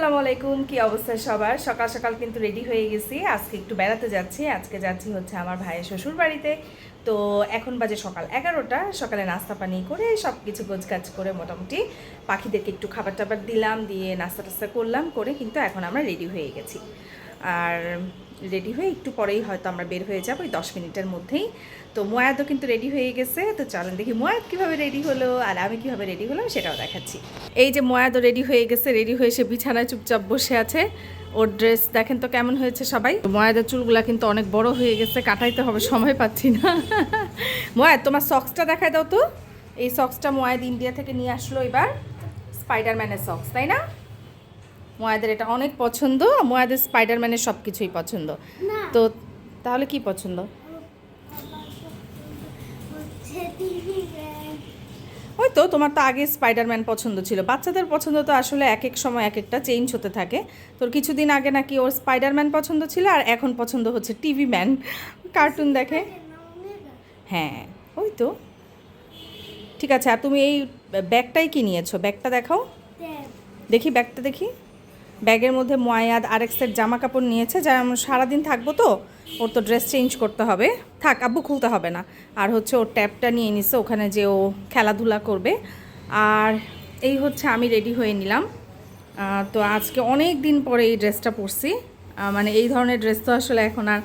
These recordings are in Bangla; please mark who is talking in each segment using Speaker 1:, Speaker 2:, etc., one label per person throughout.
Speaker 1: আসসালামু আলাইকুম, কি অবস্থা সবার? সকাল সকাল কিন্তু রেডি হয়ে গেছি। আজকে একটু বেড়াতে যাচ্ছি। আজকে যাচ্ছি হচ্ছে আমার ভাইয়ের শ্বশুর বাড়িতে। তো এখন বাজে সকাল 11টা। সকালে নাস্তা পানি করে সব কিছু গোছগাছ করে মোটামুটি পাখিদেরকে একটু খাবার টাবার দিলাম, দিয়ে নাস্তা টাস্তা করলাম, করে কিন্তু এখন আমরা রেডি হয়ে গেছি। আর রেডি হয়ে একটু পরেই হয়তো আমরা বের হয়ে যাবো, ওই 10 মিনিটের মধ্যেই। তো মোয়াদও কিন্তু রেডি হয়ে গেছে। তো চলেন দেখি মোয়াদ কীভাবে রেডি হলো আর আমি কীভাবে রেডি হলাম সেটাও দেখাচ্ছি। এই যে মোয়াদও রেডি হয়ে গেছে, রেডি হয়ে সে বিছানায় চুপচাপ বসে আছে। ওর ড্রেস দেখেন তো কেমন হয়েছে সবাই। মোয়াদের চুলগুলা কিন্তু অনেক বড় হয়ে গেছে, কাটাইতে হবে, সময় পাচ্ছি না। মোয়াদ তোমার সক্সটা দেখায় দাও তো। এই সক্সটা মোয়াদ ইন্ডিয়া থেকে নিয়ে আসলো এবার, স্পাইডারম্যানের সক্স, তাই না? মোয়াদের এটা অনেক পছন্দ। মোয়াদের স্পাইডারম্যানের সব কিছুই পছন্দ। তো তাহলে কি পছন্দ? ওই তো, তোমার তো আগে স্পাইডারম্যান পছন্দ ছিল। বাচ্চাদের পছন্দ তো আসলে এক এক সময় এক একটা চেঞ্জ হতে থাকে। তোর কিছুদিন আগে নাকি ওর স্পাইডারম্যান পছন্দ ছিল, আর এখন পছন্দ হচ্ছে টিভি ম্যান, কার্টুন দেখে। হ্যাঁ ওই তো, ঠিক আছে। আর তুমি এই ব্যাগটাই কি নিয়েছো? ব্যাগটা দেখাও দেখি, ব্যাগটা দেখি। ব্যাগের মধ্যে মোয়াদ আরেক সেট জামা কাপড় নিয়েছে, যা আমরা সারাদিন থাকবো, তো ওর তো ড্রেস চেঞ্জ করতে হবে। থাক, আব্বু খুলতে হবে না। আর হচ্ছে ওর ট্যাবটা নিয়ে নিছে, ওখানে যে ও খেলাধুলা করবে। আর এই হচ্ছে আমি রেডি হয়ে নিলাম। তো আজকে অনেক দিন পরে এই ড্রেসটা পরছি। মানে এই ধরনের ড্রেস তো আসলে এখন আর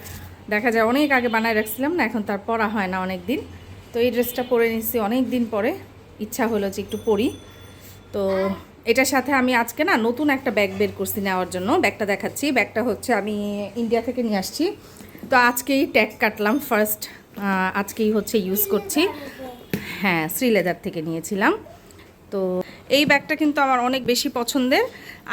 Speaker 1: দেখা যায়, অনেক আগে বানায় রাখছিলাম না, এখন তার পরা হয় না অনেক দিন। তো এই ড্রেসটা পরে নিচ্ছি অনেক দিন পরে, ইচ্ছা হলো যে একটু পরি। তো এটার সাথে আমি আজকে না নতুন একটা ব্যাগ বের করছি নেওয়ার জন্য। ব্যাগটা দেখাচ্ছি। ব্যাগটা হচ্ছে আমি ইন্ডিয়া থেকে নিয়ে আসছি। তো আজকেই ট্যাগ কাটলাম ফার্স্ট, আজকেই হচ্ছে ইউজ করছি। হ্যাঁ, শ্রীলেদার থেকে নিয়েছিলাম। তো এই ব্যাগটা কিন্তু আমার অনেক বেশি পছন্দের।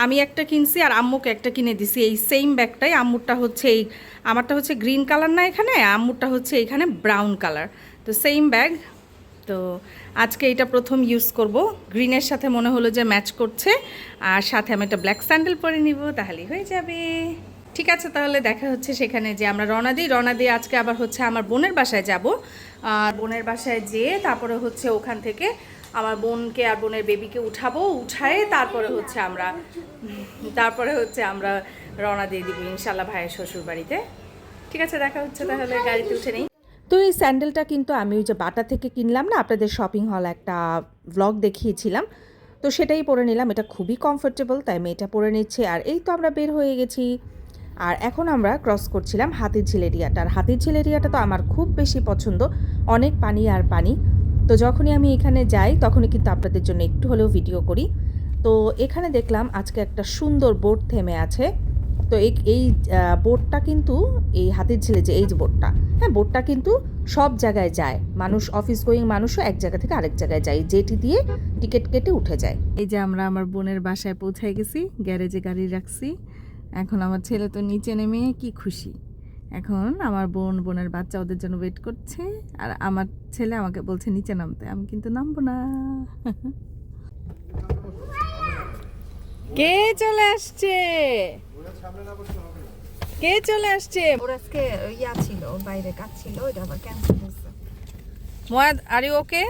Speaker 1: আমি একটা কিনছি আর আম্মুকে একটা কিনে দিছি এই সেম ব্যাগটাই। আম্মুরটা হচ্ছে এই, আমারটা হচ্ছে গ্রিন কালার না এখানে, আম্মুরটা হচ্ছে এখানে ব্রাউন কালার। তো সেম ব্যাগ। তো আজকে এটা প্রথম ইউজ করব। গ্রিনের সাথে মনে হলো যে ম্যাচ করছে, আর সাথে আমি একটা ব্ল্যাক স্যান্ডেল পরে নিব, তাহলেই হয়ে যাবে। ঠিক আছে, তাহলে দেখা হচ্ছে সেখানে যে আমরা রওনা দিই। আজকে আবার হচ্ছে আমার বোনের বাসায় যাব। বোনের বাসায় যেয়ে তারপরে হচ্ছে ওখান থেকে আমার বোনকে আর বোনের বেবিকে উঠাবো, উঠায়ে তারপরে হচ্ছে আমরা রওনা দিয়ে দিব ইনশাল্লাহ ভাইয়ের শ্বশুর বাড়িতে। ঠিক আছে, দেখা হচ্ছে তাহলে, গাড়িতে উঠে নেই। তো এই স্যান্ডেলটা কিন্তু আমি ওই যে বাটা থেকে কিনলাম না, আপনাদের শপিং হল একটা ভ্লগ দেখিয়েছিলাম, তো সেটাই পরে নিলাম। এটা খুবই কমফোর্টেবল, তাই আমি এটা পরে নিচ্ছি। আর এই তো আমরা বের হয়ে গেছি। আর এখন আমরা ক্রস করছিলাম হাতিরঝিল এরিয়াটা। আর হাতিরঝিল এরিয়াটা তো আমার খুব বেশি পছন্দ, অনেক পানি আর পানি। তো যখনই আমি এখানে যাই তখনই কিন্তু আপনাদের জন্য একটু হলেও ভিডিও করি। তো এখানে দেখলাম আজকে একটা সুন্দর বোট থেমে আছে। তো এই বোটটা কিন্তু, এই হাতিরঝিলে যে এই যে বোটটা, হ্যাঁ বোটটা কিন্তু সব জায়গায় যায়। মানুষ, অফিস গোয়িং মানুষও এক জায়গা থেকে আরেক জায়গায় যায়, যেটি দিয়ে টিকিট কেটে উঠে যায়। এই যে আমরা আমার বোনের বাসায় পৌঁছায় গেছি, গ্যারেজে গাড়ি রাখছি। এখন আমার ছেলে তো নিচে নেমে কি খুশি। এখন আমার বোনের বাচ্চা ওদের জন্য ওয়েট করছে, আর আমার ছেলে আমাকে বলছে নিচে নামতে, আমি কিন্তু নামবো না। কে চলে আসছে? কে চলে আসছে? ওর আজকে ইয়া ছিল, বাইরে কাজ ছিল, ওটা আবার ক্যান্সেল হয়েছে। মোয়াদ, আর ইউ ওকে?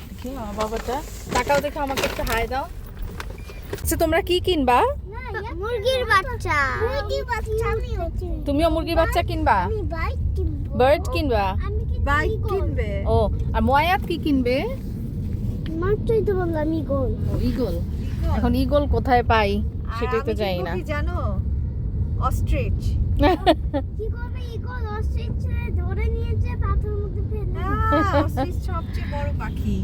Speaker 1: দেখি আমার বাবাটা তাকাও, দেখো আমাকে একটা হাই দাও। আচ্ছা, তোমরা কি কিনবা?
Speaker 2: মুরগির বাচ্চা।
Speaker 1: তুমিও মুরগির বাচ্চা কিনবা? বার্ড কিনবা?
Speaker 2: বাইক কিনবে।
Speaker 1: ও, আর মোয়াদ কি কিনবে?
Speaker 2: মাত্রই তো বললাম ইগল।
Speaker 1: ইগল। এখন ইগল কোথায় পাই সেটাই তো জানি না।
Speaker 3: কি জানো? অস্ট্রিচ।
Speaker 2: কি করবে ইগল? অস্ট্রিচ ধরে নিয়েছে, পাথরের মধ্যে ফেলে।
Speaker 3: অস্ট্রিচ সবচেয়ে বড় পাখি।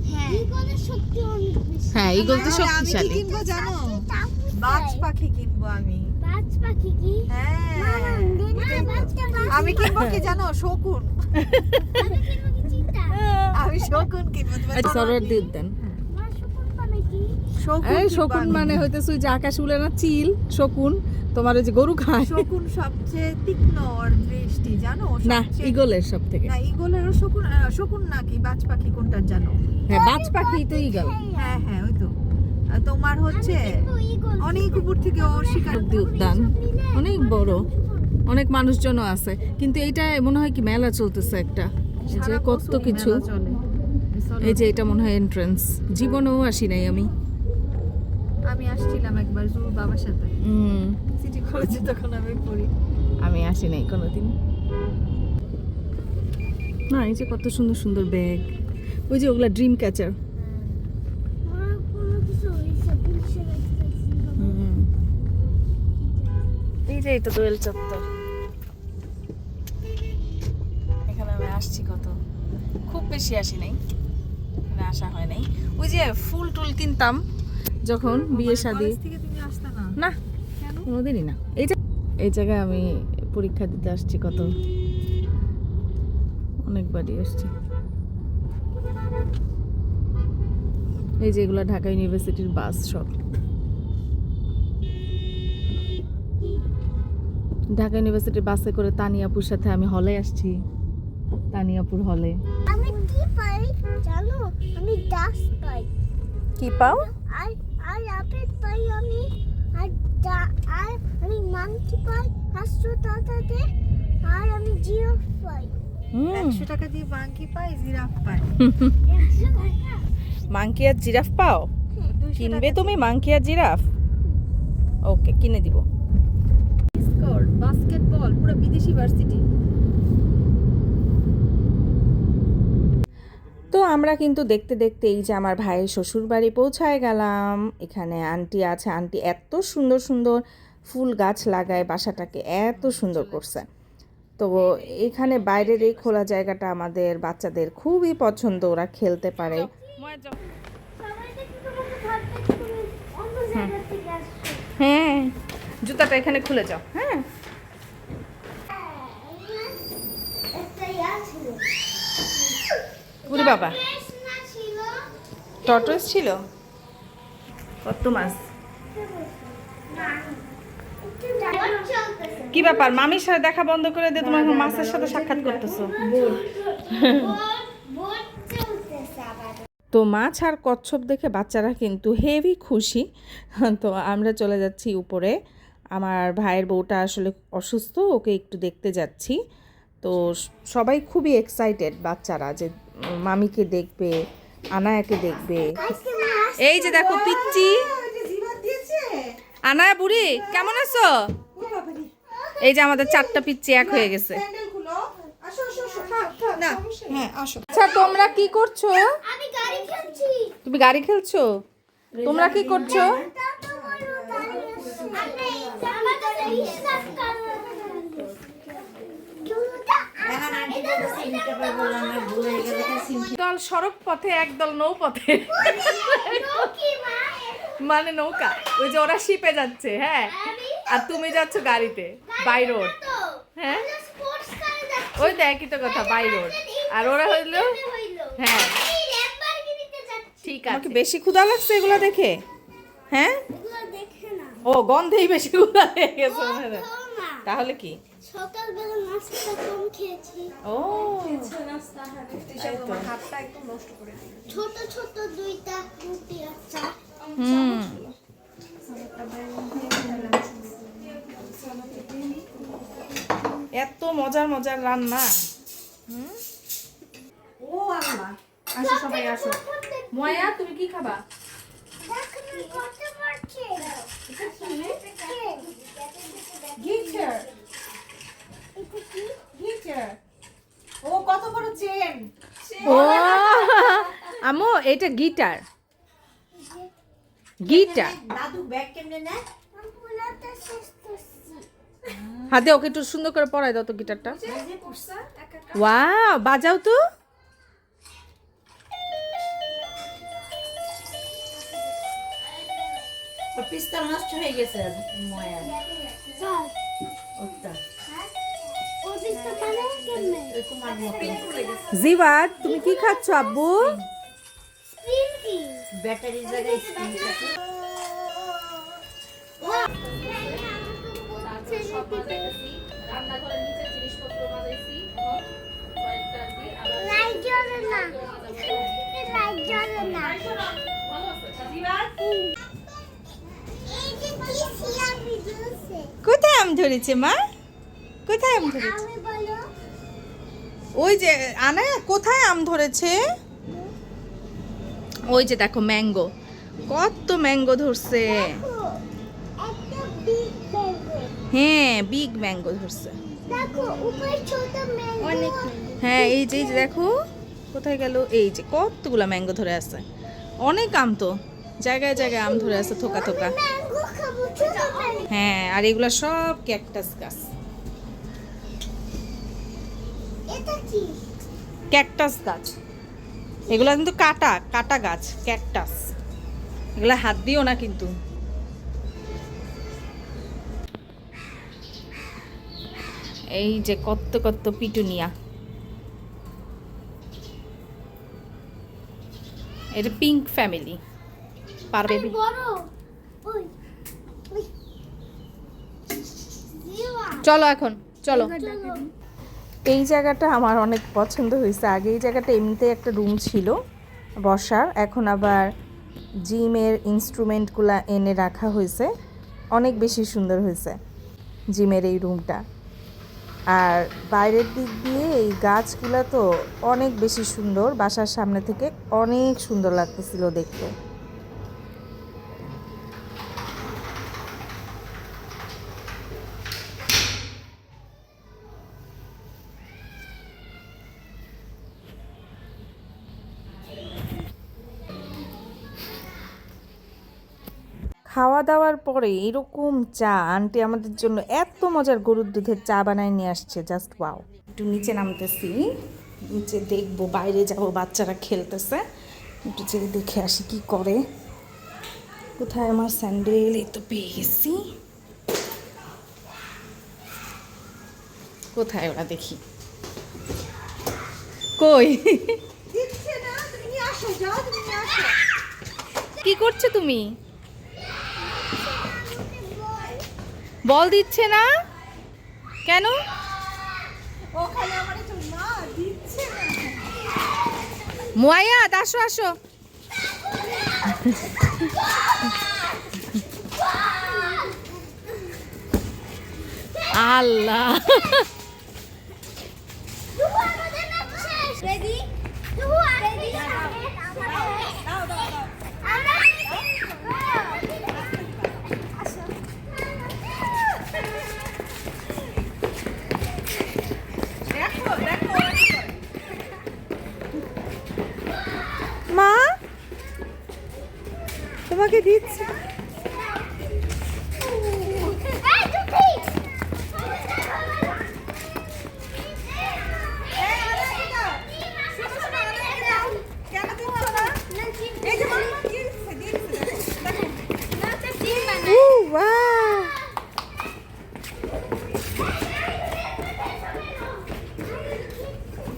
Speaker 2: হ্যাঁ, ইগলের শক্তি অনেক বেশি।
Speaker 1: হ্যাঁ, ইগল তো
Speaker 3: আমি
Speaker 1: শক্তিশালী।
Speaker 3: কি কিনবো জানো? বাজ পাখি কিনবো আমি।
Speaker 2: বাজ পাখি কি?
Speaker 3: হ্যাঁ, আমি কিনবো কি জানো? শকুন।
Speaker 2: আমি কিনবো কি চিতা?
Speaker 3: আমি শকুন কিনবো।
Speaker 1: আচ্ছা, সরোর দিন দেন।
Speaker 2: আমার শকুন মানে কি?
Speaker 1: এই শকুন মানে হইতেছে ওই যে আকাশ উড়ে না, চিল শকুন। তোমার ওই যে গরু খায়।
Speaker 3: শকুন সবচেয়ে তীক্ষ্ণ আর দৃষ্টি, জানো?
Speaker 1: না, ইগলের সব থেকে।
Speaker 3: না, ইগলেরও শকুন। শকুন নাকি বাজ পাখি কোনটা জানো?
Speaker 1: হ্যাঁ, বাজ পাখি তো ইগল।
Speaker 3: হ্যাঁ হ্যাঁ, ওই তো। তোমার হচ্ছে অনেক উপর থেকে ও শিকার।
Speaker 1: উদ্যান অনেক বড়, অনেক মানুষজনও আছে, কিন্তু এইটা মনে হয় কি মেলা চলতেছে একটা, এই যে কত কিছু। এই যে এটা মনে হয় এন্ট্রান্স, জীবনেও আসি নাই আমি।
Speaker 3: আমি আসছিলাম একবার জুর বাবার সাথে সিটি কলেজে, তখন আমি পড়ি।
Speaker 1: আমি আসি নাই কোনোদিন। না, এই যে কত সুন্দর সুন্দর ব্যাগ, ওই যে ওগুলা ড্রিম ক্যাচার।
Speaker 2: আমার কোনো কিছু হয়েছে পুলিশে
Speaker 1: এই যে এটা দোয়েল চত্বর, এখানে আমি আসছি কত, খুব বেশি আসি নাই, এখানে আসা হয় নাই। ওই যে ফুল টুল কিনতাম যখন বিয়ে শাদী।
Speaker 3: কলেজ থেকে তুমি আসতে না?
Speaker 1: না,
Speaker 3: কেন?
Speaker 1: কোনোদিনই না। এই জায়গায় আমি পরীক্ষা দিতে আসছি কত, অনেকবারই আসছি। এই যে এগুলো ঢাকা ইউনিভার্সিটির বাস সব। ঢাকা ইউনিভার্সিটির বাসে করে তানিয়াপুর সাথে আমি হলে আসছি, তানিয়াপুর হলে।
Speaker 2: আমি কি পাই জানো? আমি ডাস্ট পাই,
Speaker 1: কি পাও?
Speaker 2: আর আর আপেল পাই আমি, আর আর আমি মাংকি পাই 500 টাকাতে, আর আমি জিরাফ পাই
Speaker 3: 100 টাকা দিয়ে বাঙ্কি পাই, জিরাফ পাই।
Speaker 2: 100 টাকা।
Speaker 1: মাংকি আর জিরাফ পাও?
Speaker 3: 200
Speaker 1: কিনবে তুমি মাংকি আর জিরাফ? ওকে, কিনে দিব।
Speaker 3: স্কোয়াড বাস্কেটবল, পুরো বিদেশি ভার্সিটি।
Speaker 1: তো আমরা কিন্তু দেখতে দেখতে এই যে আমার ভাইয়ের শ্বশুর বাড়ি পৌঁছায় গেলাম। এখানে আন্টি আছে, আন্টি এত সুন্দর সুন্দর ফুল গাছ লাগায়, বাসাটাকে এত সুন্দর করছে। তো এখানে বাইরের এই খোলা জায়গাটা আমাদের বাচ্চাদের খুবই পছন্দ, ওরা খেলতে পারে।
Speaker 2: সবাই দেখি তোমাকে ভাববে তুমি অন্য জায়গা থেকে আসছো।
Speaker 1: হ্যাঁ, জুতাটা এখানে খুলে যাও। হ্যাঁ,
Speaker 2: একটা ইয়া ছিল,
Speaker 1: ওরে বাবা,
Speaker 2: ফ্রেশ না ছিল,
Speaker 1: টর্টয়েস ছিল। কত মাছ!
Speaker 2: না একটু ডায়লগ চলতেছে।
Speaker 1: কি ব্যাপার, মামির সাথে দেখা বন্ধ করে দিয়ে তোমার এখন মাছের সাথে সাক্ষাৎ করতেছো?
Speaker 2: বোট চলতেছে আবার।
Speaker 1: তো মাছ আর কচ্ছপ দেখে বাচ্চারা কিন্তু হেভি খুশি। তো আমরা চলে যাচ্ছি উপরে, আমার ভাইয়ের বউটা আসলে অসুস্থ, ওকে একটু দেখতে যাচ্ছি। তো সবাই খুবই এক্সাইটেড বাচ্চারা যে মামিকে দেখবে, আনায়াকে দেখবে। এই যে দেখো পিচ্চি, আনায়া বুড়ি কেমন আছো? এই যে আমাদের 4টা পিচ্চি এক হয়ে গেছে। আচ্ছা, তোমরা কি করছো?
Speaker 2: আমি গাড়ি খেলছি।
Speaker 1: তুমি গাড়ি খেলছো? তোমরা কি করছো? দল সড়ক পথে, একদল নৌপথে, মানে নৌকা। ওই যে ওরা শিপে যাচ্ছে, হ্যাঁ, আর তুমি যাচ্ছ গাড়িতে, বাই রোড। হ্যাঁ, ওই তো একই তো কথা, বাই রোড। আর ওরা হইলো, হ্যাঁ ঠিক আছে। আমাকে বেশি ক্ষুধা লাগছে এগুলা দেখে। হ্যাঁ, ও গন্ধেই বেশি ক্ষুধা লেগে গেছে মনে হয়। তাহলে কি?
Speaker 2: সকালবেলা নাস্তা কম খেয়েছি।
Speaker 1: ও
Speaker 3: হাতটা একদম নষ্ট করে দিল।
Speaker 2: ছোট ছোট 2টা রুটি আছে।
Speaker 1: হুম, এত মজার মজার রান্না।
Speaker 3: ও আল্লাহ,
Speaker 1: আসো সবাই আসো। ময়া, তুমি কি খাবা?
Speaker 2: দেখুন কত পারছে।
Speaker 1: গিটার।
Speaker 2: এটা কি?
Speaker 1: গিটার।
Speaker 3: ও কত বড় চেন!
Speaker 1: ও আমো, এটা গিটার। গিটার।
Speaker 3: দাদু ব্যাগ কেমনে নেয়?
Speaker 2: আমি পুরোটা শেষ করছি।
Speaker 1: হাতে ওকে একটু সুন্দর করে পরাই দাও তো গিটারটা। ওয়াও, বাজাও তো।
Speaker 3: পিস্তল নষ্ট হয়ে গেছে ময়া।
Speaker 2: চল।
Speaker 3: ওটা
Speaker 2: ওই পিসটা বানাও কেমনে?
Speaker 3: তোমার মতো
Speaker 1: জিবাদ, তুমি কি খাচ্ছ আব্বু?
Speaker 2: স্ক্রিন কি?
Speaker 3: ব্যাটারির জায়গায় স্ক্রিন থাকে।
Speaker 2: লাইট জ্বলে না। লাইট জ্বলে না। এই যে কি সিয়ার ভিডিওছে।
Speaker 1: কোথায় আম ধরেছে মা? কোথায় আম ধরেছে?
Speaker 2: আমি বলো।
Speaker 1: ওই যে আনায়া, কোথায় আম ধরেছে? ওই যে দেখো ম্যাঙ্গো, কত ম্যাঙ্গো ধরছে।
Speaker 2: দেখো, একটা big mango।
Speaker 1: হ্যাঁ, বিগ ম্যাঙ্গো ধরছে।
Speaker 2: দেখো, উপরে ছোট mango।
Speaker 1: হ্যাঁ, এই যে দেখো কোথায় গেল, এই যে কতগুলা ম্যাঙ্গো ধরে আছে। অনেক আম তো, জায়গায় জায়গায় আম ধরে আছে থোকা থোকা।
Speaker 2: mango খাবো, ছোট mango।
Speaker 1: হ্যাঁ, আর এগুলা সব ক্যাকটাস গাছ।
Speaker 2: এটা কি?
Speaker 1: ক্যাকটাস গাছ, এগুলা কিন্তু কাটা কাটা গাছ, ক্যাকটাস। এগুলা হাত দিও না কিন্তু। এই যে কত কত পিটুনিয়া, এটা পিঙ্ক ফ্যামিলি পারবে।
Speaker 2: বড়। ওই, ওই। জিওয়া।
Speaker 1: চলো এখন চলো।
Speaker 2: চলো।
Speaker 1: এই জায়গাটা আমার অনেক পছন্দ হয়েছে। আগে এই জায়গাটা এমনিতেই একটা রুম ছিল বসার, এখন আবার জিমের ইনস্ট্রুমেন্টগুলো এনে রাখা হয়েছে। অনেক বেশি সুন্দর হয়েছে জিমের এই রুমটা। আর বাইরের দিক দিয়ে এই গাছগুলো তো অনেক বেশি সুন্দর, বাসার সামনে থেকে অনেক সুন্দর লাগতেছিল দেখতে। খাওয়া দাওয়ার পরে এরকম চা আন্টি আমাদের জন্য এত মজার গরুর দুধের চা বানায় নিয়ে আসছে, জাস্ট ওয়াও। একটু নিচে নামতেছি, নিচে দেখবো, বাইরে যাব, বাচ্চারা খেলতেছে, একটু যেয়ে দেখে আসি কি করে। কোথায় আমার স্যান্ডেল? এই তো পেয়ে গেছি। কোথায় ওরা দেখি, কই?
Speaker 3: দিচ্ছে না, তুমি নিয়ে আসো, যাও তুমি নিয়ে আসো।
Speaker 1: কি করছো তুমি? বল দিচ্ছে না কেন?
Speaker 3: ওখানে আমার একটু না দিচ্ছে না।
Speaker 1: মুয়ায়াত আসো আসো। আল্লাহ,
Speaker 2: Ready? Ready?
Speaker 3: দেখো দেখো,
Speaker 1: মা
Speaker 3: তোমাকে দিচ্ছে। কেন দিচ্ছ না? এই যে মামা দিচ্ছে দিচ্ছে, দেখো।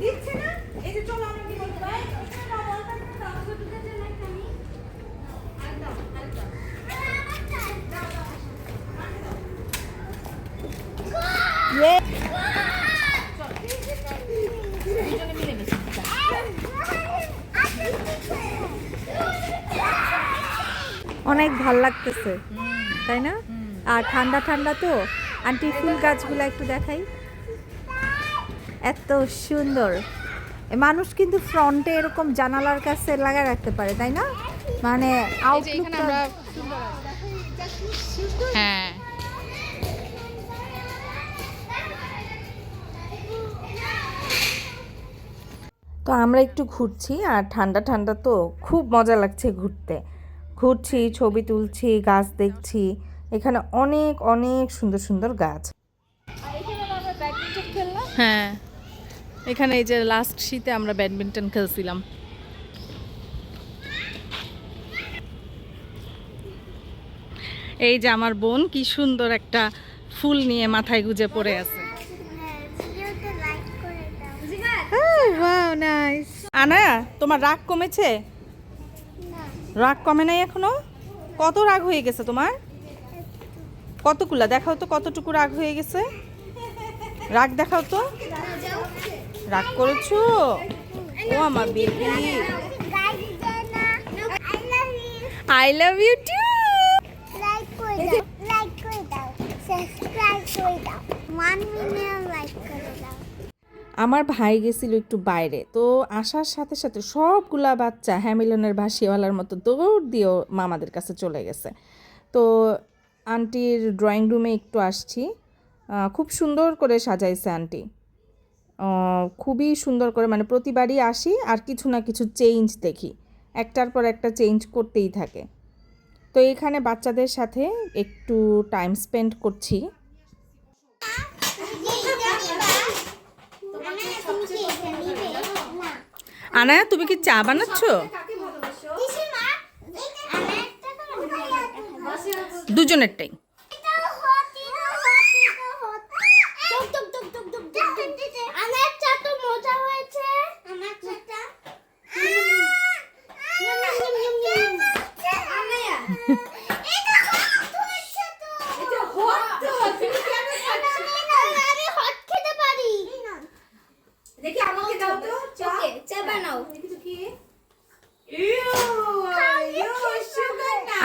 Speaker 3: দিচ্ছে না, এই যে চলো আমরা কি বলবো ভাই,
Speaker 4: অনেক ভাল লাগতেছে তাই না? আর ঠান্ডা ঠান্ডা তো। আন্টি ফুল গাছগুলো একটু দেখাই, এত সুন্দর। মানুষ কিন্তু ফ্রন্টে এরকম জানালার কাছে লাগা রাখতে পারে তাই না, মানে আউটলুকটা।
Speaker 1: হ্যাঁ, তো আমরা একটু ঘুরছি, আর ঠান্ডা ঠান্ডা তো খুব মজা লাগছে ঘুরতে। ঘুরছি, ছবি তুলছি, গাছ দেখছি। এখানে অনেক অনেক সুন্দর সুন্দর গাছ। হ্যাঁ, এখানে এই যে লাস্ট শীতে আমরা ব্যাডমিন্টন খেলছিলাম। এই যে আমার বোন কি সুন্দর একটা ফুল নিয়ে মাথায় গুজে পড়ে আছে।
Speaker 2: ভিডিওতে লাইক করে দাও।
Speaker 4: Wow nice.
Speaker 1: আনা, তোমার রাগ কমেছে?
Speaker 2: না,
Speaker 1: রাগ কমে নাই এখনো? কত রাগ হয়ে গেছে তোমার? কতগুলা দেখাও তো, কতটুকু রাগ হয়ে গেছে? রাগ দেখাও তো। রাগ করেছো? ও আমার বেবি,
Speaker 2: গাইস জানা
Speaker 1: I
Speaker 2: I love you.
Speaker 1: Love you too.
Speaker 2: Like করে দাও, লাইক করে দাও, সাবস্ক্রাইব করে দাও, 1 মিলিয়ন লাইক করে দাও।
Speaker 1: আমার ভাই গেছিল একটু বাইরে, তো আসার সাথে সাথে সবগুলা বাচ্চা হ্যামিলনের ভাসিওয়ালার মতো দৌড় দিয়েও মামাদের কাছে চলে গেছে। তো আন্টির ড্রয়িং রুমে একটু আসছি, খুব সুন্দর করে সাজাইছে আন্টি, খুবই সুন্দর করে, মানে প্রতিবারই আসি আর কিছু না কিছু চেঞ্জ দেখি, একটার পর একটা চেঞ্জ করতেই থাকে। তো এখানে বাচ্চাদের সাথে একটু টাইম স্পেন্ড করছি। আনায়া, তুমি কি চা বানাচ্ছ? দুজনেরটাই।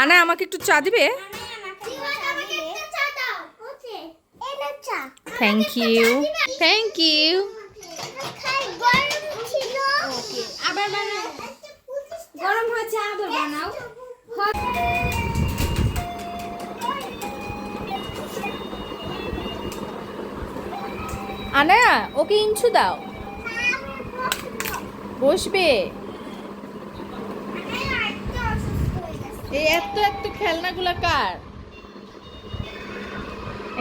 Speaker 1: আনা, আমাকে একটু চা দিবে? Thank you, thank you.
Speaker 2: আবার বানাও, গরম হয়েছে আবার বানাও।
Speaker 1: আনা, ওকে ইঞ্চু দাও, বসবে। এই এত এত খেলনাগুলা কার?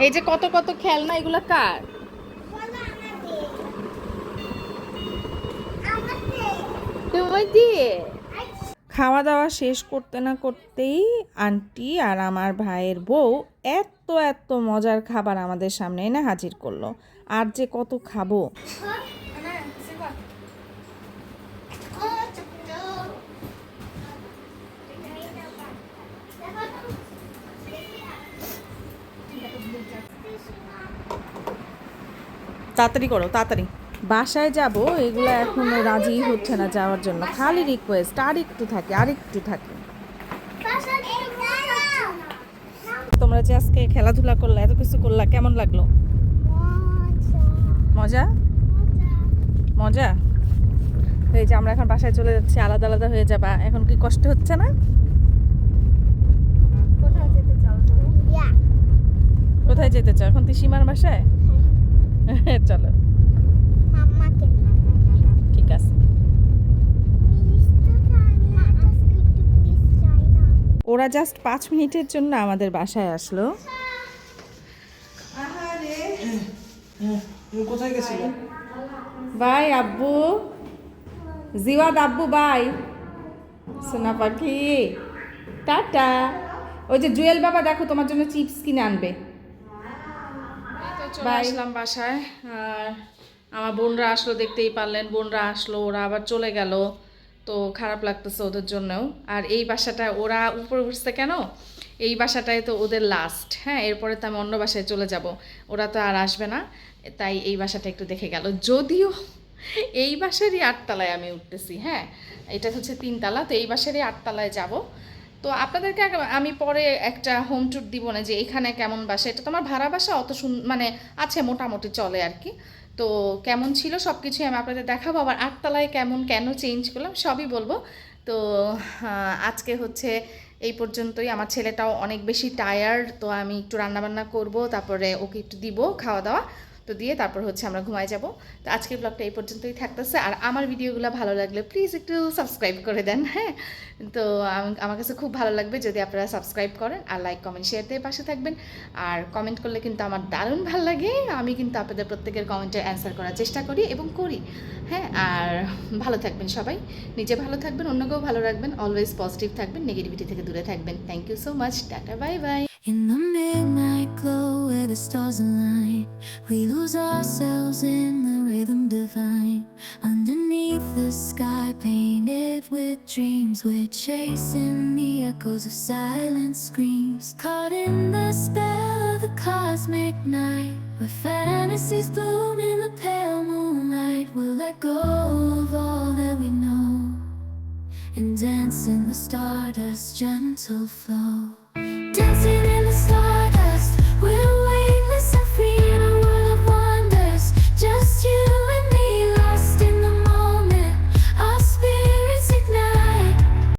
Speaker 1: এই যে কত কত খেলনা, এগুলা কার? তোমার দিয়ে। খাওয়া দাওয়া শেষ করতে না করতেই আন্টি আর আমার ভাইয়ের বউ এত এত মজার খাবার আমাদের সামনে এনে হাজির করলো। আর যে কত খাবো। তাড়াতাড়ি করো, তাড়াতাড়ি। বাসায় যাব, এগুলো এখনো রাজি হচ্ছে না যাওয়ার জন্য, খালি রিকোয়েস্ট আর একটু থাকে, আর একটু থাকে। তোমরা যে আজকে খেলাধুলা করলে, এত কিছু করলা, কেমন লাগলো? মজা মজা। এই যে আমরা এখন বাসায় চলে যাচ্ছি, আলাদা আলাদা হয়ে যাবা, এখন কি কষ্ট হচ্ছে না? কোথায় যেতে চাও এখন? সীমার বাসায়? চলো, ঠিক আছে। ওরা জাস্ট 5 মিনিটের জন্য আমাদের বাসায় আসলো।
Speaker 5: কোথায় গেছিলে?
Speaker 1: বাই আব্বু, জিওয়াদ আব্বু বাই। সোনা পাখি টাটা। ওই যে জুয়েল বাবা দেখো তোমার জন্য চিপস কিনে আনবে। বাই। আসলাম বাসায়, আর আমার বোনরা আসলো, দেখতেই পারলেন, বোনরা আসলো, ওরা আবার চলে গেল, তো খারাপ লাগতেছে ওদের জন্যও। আর এই বাসাটা ওরা উপরে উঠছে কেন? এই বাসাটায় তো ওদের লাস্ট, হ্যাঁ, এরপরে তো আমি অন্য বাসায় চলে যাব, ওরা তো আর আসবে না, তাই এই বাসাটা একটু দেখে গেল। যদিও এই বাসারই 8 তলায় আমি উঠতেছি, হ্যাঁ, এটা হচ্ছে 3 তলা, তো এই বাসারই 8 তলায় যাব। তো আপনাদেরকে আমি পরে একটা হোম ট্যুর দিব না যে এখানে কেমন বাসা, এটা তো আমার ভাড়া বাসা, অত মানে আছে, মোটামুটি চলে আর কি। তো কেমন ছিল সব কিছুই আমি আপনাদের দেখাবো, আবার 8 তলায় কেমন, কেন চেঞ্জ করলাম সবই বলবো। তো আজকে হচ্ছে এই পর্যন্তই। আমার ছেলেটাও অনেক বেশি টায়ার্ড, তো আমি একটু রান্নাবান্না করব, তারপরে ওকে একটু দিব খাওয়া দাওয়া, তো দিয়ে তারপর হচ্ছে আমরা ঘুমায় যাব। তো আজকের ব্লগটা এই পর্যন্তই থাকতেছে। আর আমার ভিডিওগুলো ভালো লাগলে প্লিজ একটু সাবস্ক্রাইব করে দেন, হ্যাঁ। তো আমার কাছে খুব ভালো লাগবে যদি আপনারা সাবস্ক্রাইব করেন, আর লাইক কমেন্ট শেয়ার দিয়ে পাশে থাকবেন। আর কমেন্ট করলে কিন্তু আমার দারুণ ভালো লাগে, আমি কিন্তু আপনাদের প্রত্যেকের কমেন্টের অ্যান্সার করার চেষ্টা করি এবং করি, হ্যাঁ। আর ভালো থাকবেন সবাই, নিজে ভালো থাকবেন, অন্যকেও ভালো রাখবেন, অলওয়েজ পজিটিভ থাকবেন, নেগেটিভিটি থেকে দূরে থাকবেন। Thank you so much, tata, bye bye.
Speaker 6: In the midnight glow where the stars align, we lose ourselves in the rhythm divine. Underneath the sky painted with dreams, we're chasing the echoes of silent screams. Caught in the spell of the cosmic night, where fantasies bloom in the pale moonlight. We'll let go of all that we know and dance in the stardust's gentle flow.